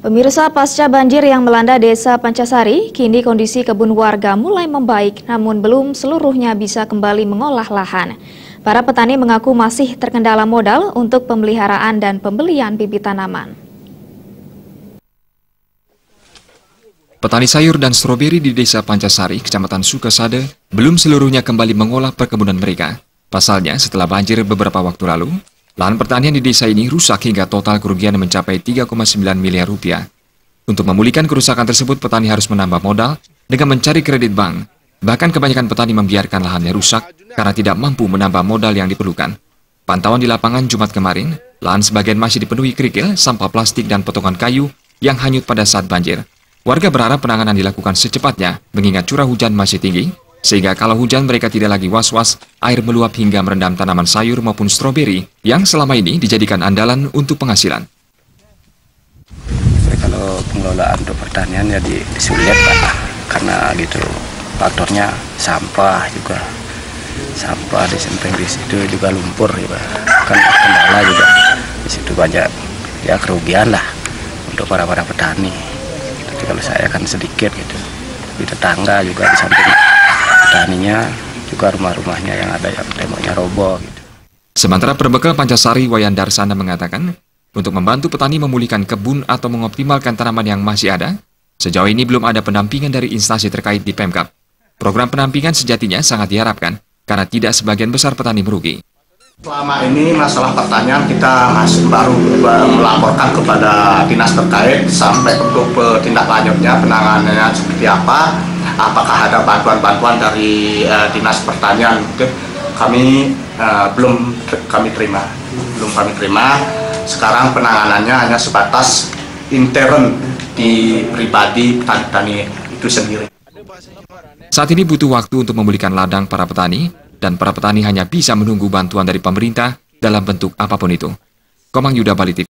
Pemirsa, pasca banjir yang melanda Desa Pancasari, kini kondisi kebun warga mulai membaik, namun belum seluruhnya bisa kembali mengolah lahan. Para petani mengaku masih terkendala modal untuk pemeliharaan dan pembelian bibit tanaman. Petani sayur dan stroberi di Desa Pancasari, Kecamatan Sukasade, belum seluruhnya kembali mengolah perkebunan mereka. Pasalnya, setelah banjir beberapa waktu lalu, lahan pertanian di desa ini rusak hingga total kerugian mencapai 3,9 miliar rupiah. Untuk memulihkan kerusakan tersebut, petani harus menambah modal dengan mencari kredit bank. Bahkan kebanyakan petani membiarkan lahannya rusak karena tidak mampu menambah modal yang diperlukan. Pantauan di lapangan Jumat kemarin, lahan sebagian masih dipenuhi kerikil, sampah plastik, dan potongan kayu yang hanyut pada saat banjir. Warga berharap penanganan dilakukan secepatnya, mengingat curah hujan masih tinggi, sehingga kalau hujan mereka tidak lagi was-was air meluap hingga merendam tanaman sayur maupun stroberi yang selama ini dijadikan andalan untuk penghasilan. Kalau pengelolaan untuk pertanian ya disulit Pak, karena gitu faktornya sampah juga, sampah di samping di situ juga lumpur juga, kan kendala juga di situ banyak ya kerugian lah untuk para petani. Tapi kalau saya kan sedikit gitu, di tetangga juga di samping petaninya juga rumah-rumahnya yang ada yang temboknya roboh gitu. Sementara Perbekal Pancasari Wayan Darsana mengatakan, untuk membantu petani memulihkan kebun atau mengoptimalkan tanaman yang masih ada, sejauh ini belum ada pendampingan dari instansi terkait di Pemkab. Program pendampingan sejatinya sangat diharapkan, karena tidak sebagian besar petani merugi. Selama ini masalah pertanian kita masih baru melaporkan kepada dinas terkait sampai untuk tindak lanjutnya penanganannya seperti apa, apakah ada bantuan-bantuan dari dinas pertanian, belum kami terima. Sekarang penanganannya hanya sebatas intern di pribadi petani itu sendiri. Saat ini butuh waktu untuk memulihkan ladang para petani, dan para petani hanya bisa menunggu bantuan dari pemerintah dalam bentuk apapun itu. Komang Yuda Bali TV.